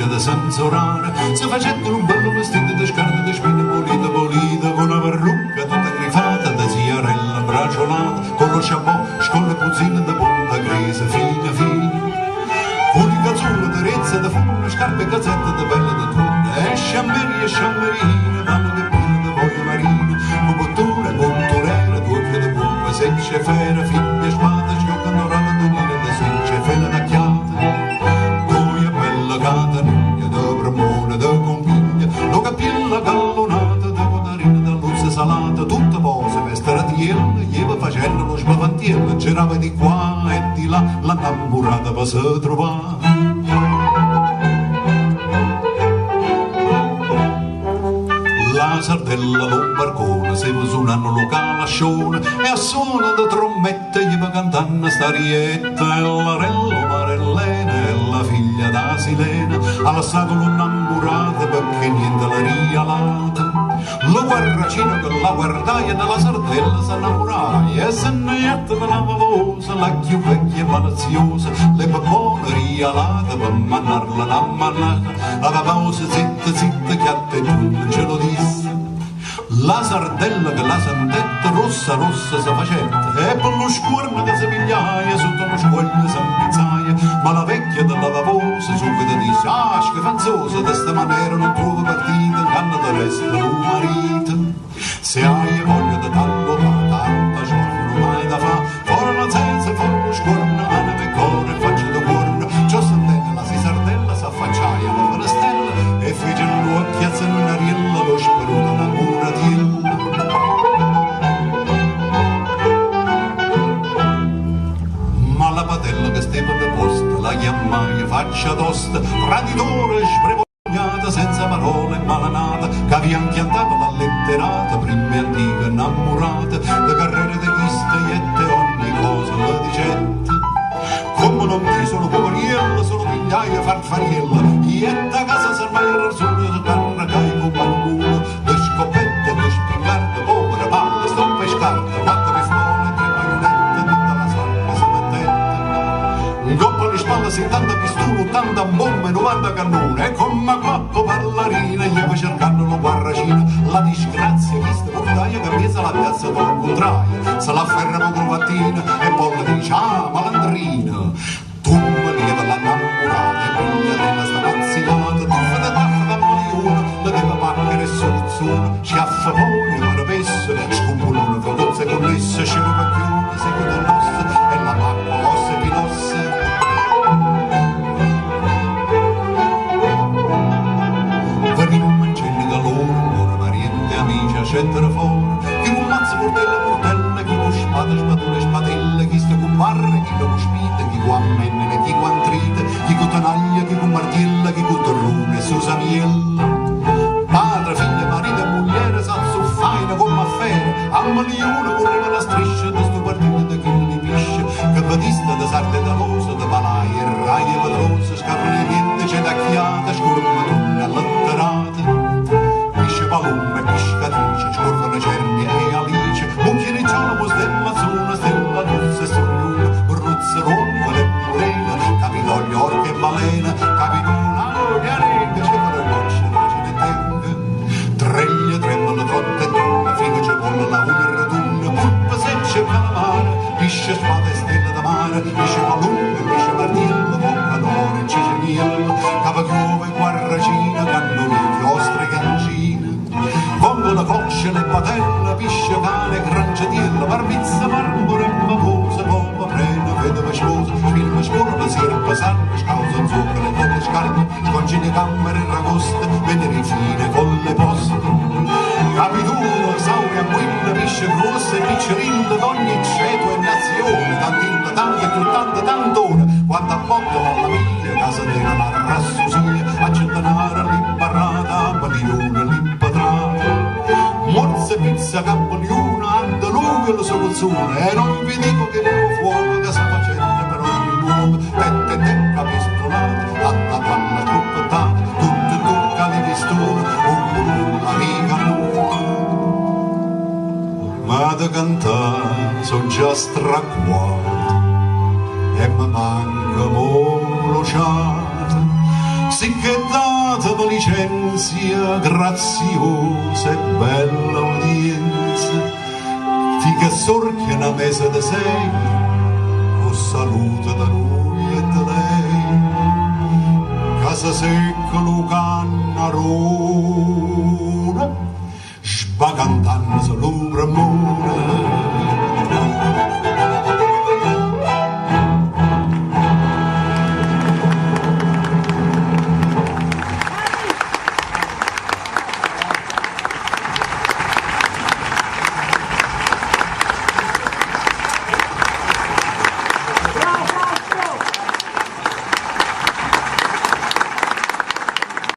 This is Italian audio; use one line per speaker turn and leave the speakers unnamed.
voglia di sensorare, si facettero un bello vestito di scarpe di spine pulita pulita, con una parrucca tutta grifata, da siarella bracciolata, con lo chapeau, con le puzzine di punta grisa, fina fina, con i cazzulle di rezza, di fumo, scarpe e calzette di pelle di tunna, e sciammerine, vanno che pieno di voglia marina, con bottone, punturera, due occhi di pumpa, secce fera, figlia spada, scioccano rana di nera, di secce fela d'acchiata, goia bella cataniglia, di bramone, di compiglia, lo capilla gallonata, di codarina, di luzza salata, tutta pose, vestaratiella, ieva facendo lo spavantiello, girava di qua e di là, la innamorata va se trovare. La sardella lo barcone, se su un anno locale a Scione, e a suono di trombette gli va cantando starietta, e l'arello Marellena, e la figlia da Silena, alla sacolo innamorata, perché niente la rialata. Lo guarracino che la guardaia della sardella s'innamoraia, e se neietta della bavosa, la più vecchia e maliziosa, le babone rialate, per mannarla da mannata, alla pausa zitta zitta, chiatta e tu non ce lo disse. La sardella che la santetta rossa rossa si facetta, e per lo scuorno che si pigliaia, sotto lo squaglio si impizzaia, ma la vecchia della bavosa subito disse: ah, schifanzosa, di sta maniera non trovo partita, inganna da resta un marito. Se hai voglia di tanto tanta giorno mai da fa, fuori la senza, fuori lo scuorno, anima e cuore, faccia da cuorno, ciò sardella, si sardella, si affacciaia alla farastella, e fece l'occhiazza in un'ariella, lo speruto innamoratiella. Ma la padella che stava da posta, la chiamai faccia tosta, traditore, sprevogliata, senza parole, malanata, che aveva impiantato la letterata, prima antica innamorata, de carriere de chiste, iette, ogni cosa la dicette. Come non ci sono poveriella, sono migliaia farfariella, ietta casa servaia rarsone, se carra cai con qualcuno, de scopette, de spingarde, povera palla, stoppa e scarpe, quattro pistole, tre baionette, tutta la salva si mettette. Un coppo alle spalle, 70 pistole, 80 bombe, 90 cannone, e come quattro ballerine, gli va cercando la guarracina, la disgrazia, vista portaia, che piazza la piazza del contrario, se la ferra con mattina, e poi le dice: ah, malandrina, tu me lì dalla innamorata, e piglia della sta pazzilata, tu fai da taffa da milione, la deve paccare soluzione, schiaffa poi, marapesse, scompolone, fagozze connesse, scemo pacchione, seguita l'ossa, e la pacca, ossa e pilosse. Venimmo in cieli da loro, pariente, amici, accettano fuori, chi con mazza, portella, portella, chi con spada, spadone, spadella, chi sta con barre, chi con spite, chi con ammennene, chi con antrite, chi con tanaglia, chi con martiella, chi con torrone, susamiella. Padre, figlia, marito e moglie, salso faina come affare, a milione correva la striscia, da sto partito da chi li pisce, che batista da sarde da rosa, da palaia, raia padrosa, scaprone niente, c'è da chiata, scurma tunne allatterate. Pisce palume, piscatrice, scorvano cernie e alice, mucchiere ciao, stella zona, stella dulce, sognuna, bruzza, rompa, le purena, capitoglio, orca e balena, capitona, arena, c'è una goccia, racine e tenga, treglia, tremano, trotte e tunne, figa, c'è con la una e radunna, pulpa, secce, calamara, pisce, spada e stella da mare, pisce palume, pisce martillo, bocca d'oro, ciceniello, cavagliove, guarracina, cannoni, chiostre, cancine. Vongono cocce, le patelle, pisce, cane, granciatiella, barbizza, marmore, babosa, pompa, prena, vedova, sposa, spilma, spurla, sierpa, salva, scausa, zucchero, con le scarpe, sconcine, cammere, ragoste, venere fine, con le poste. Capitulo, sauria, quella, pisce grosse, piccerilla, d'ogni ceto e nazione, tantilla, tanta, più tanta, tantone, quanto a botto la mia, casa della la rassusia, a centenare, l'imbarrata, baglione, l'impatrata. Morse, pizza, capoliuna, andalughe, lo soluzione, e non vi dico che vivo fuoco, che sa facente per ogni luogo, tette, tecca, pistolate, latta, panna, truccottate, tutto tocca le pistole, la riga ma da cantare son già stracquato, e mi manca mo lo ciato, sì che datemi licenzia, graziosa e bella udienza, figa sorchia una mesa da sei, con saluto da lui e da lei, casa secca Lucanna Rona, sbagantanza l'ubramone,